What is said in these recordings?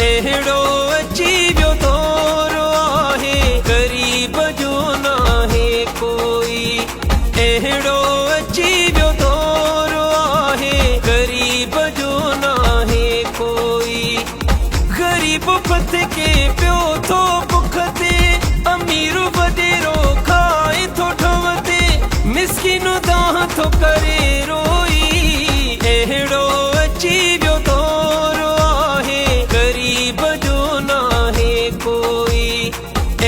अहिड़ो अची वियो दौर आहे ग़रीब जो नाहे कोई। अहिड़ो अची वियो दौर आहे ग़रीब जो नाहे कोई। ग़रीब पथ के पियो थो बुख ते, अमीर वॾेरो खाए थो ठव ते, मिसकिन दाह थो करे रोई। अहिड़ो अची वियो दौर आहे ग़रीब जो नाहे कोई।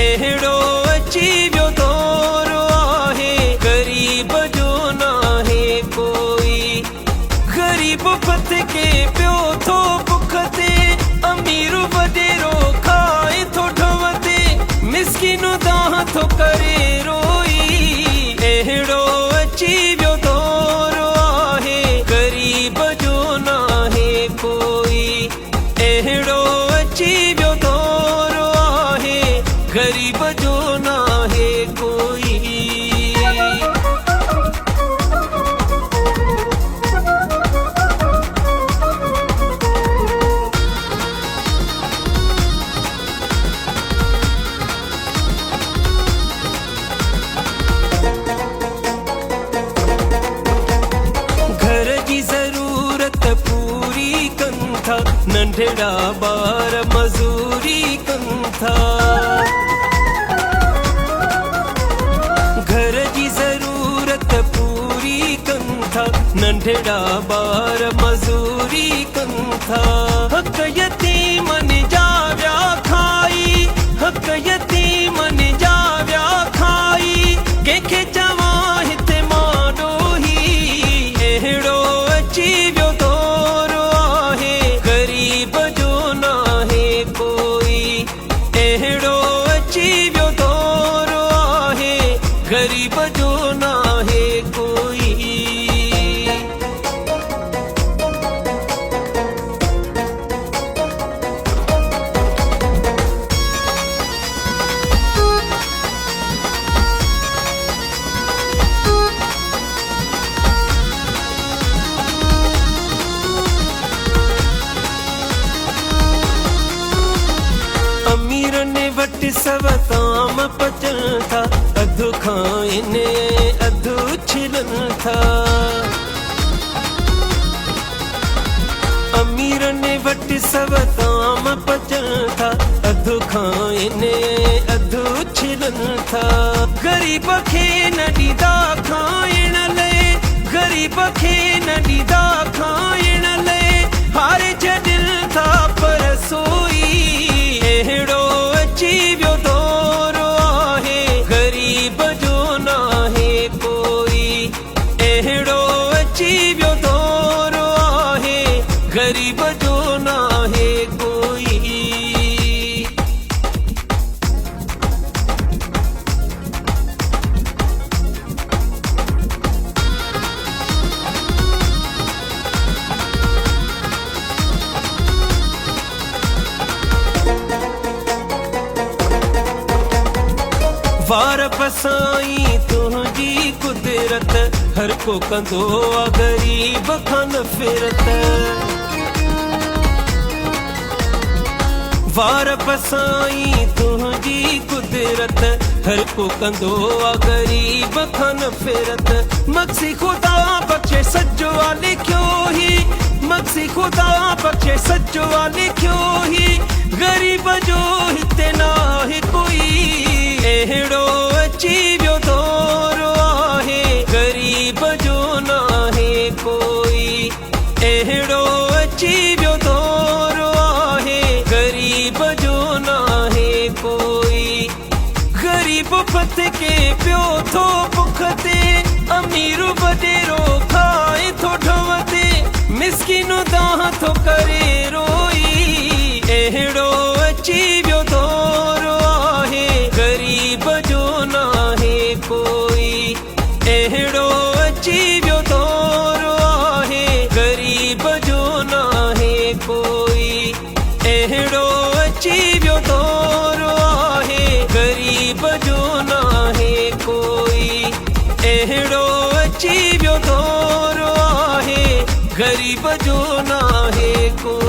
अहिड़ो अची वियो दौर आहे ग़रीब जो नाहे कोई। ग़रीब पथ के पियो थो बुख ते, अमीर वॾेरो खाए थो ठव ते, मिसकिन दाह थो करे रोई। अहिड़ो अची वियो दौर आहे ग़रीब जो नाहे कोई। अहिड़ो अची वियो दौर आहे ग़रीब जो नाहे कोई। घर जी ज़रूरत पूरी कनि था, नंढड़ा ॿार मज़ूरी कनि था। घर जी ज़रूरत पूरी कनि था, नंढड़ा ॿार मज़ूरी कनि था। हक़ यतीमनि जा विया खाई, हक़ यतीमनि जा विया खाई, कंहिंखे चवां हिते मां ॾोही। अहिड़ो अची वियो दौर आहे ग़रीब जो नाहे कोई। अहिड़ो अची वियो दौर आहे ग़रीब जो नाहे कोई। अमीरनि वटि सव ताम पचनि था, अधु खाइनि अधु छिलनि था। अमीरनि वटि सव ताम पचनि था, अधु खाइनि अधु छिलनि था। ग़रीब खे न ॾींदा खाइण लाइ, ग़रीब खे न ॾींदा खाइण लाइ, हारे छॾनि था पर सोई। अहिड़ो अची वियो दौर आहे ग़रीब जो नाहे कोई। अहिड़ो अची वियो दौर आहे ग़रीब जो नाहे कोई। वार पसाई तुंहिंजी कुदरत, हर को कंदो आ ग़रीब खां नफ़रत। वार पसाई तुंहिंजी कुदरत, हर को कंदो आ ग़रीब खां नफ़रत। मक्सी ख़ुदा बख़्शे सजो आ लिखियो ही, मक्सी ख़ुदा बख़्शे सजो आ लिखियो ही, ग़रीब जो हिते नाहे कोई। अहिड़ो अची वियो दौर आहे ग़रीब जो नाहे कोई। अहिड़ो अची वियो दौर आहे ग़रीब जो नाहे कोई। ग़रीब पथ के पियो थो बुख ते, अमीर वॾेरो खाए थो ठव ते, मिसकिन दाह थो करे रोई। अहिड़ो अची वियो दौर आहे ग़रीब जो नाहे कोई। अहिड़ो कोई अहिड़ो अची वियो दौर आहे ग़रीब जो नाहे कोई अहिड़ो अची वियो दौर आहे ग़रीब जो नाहे कोई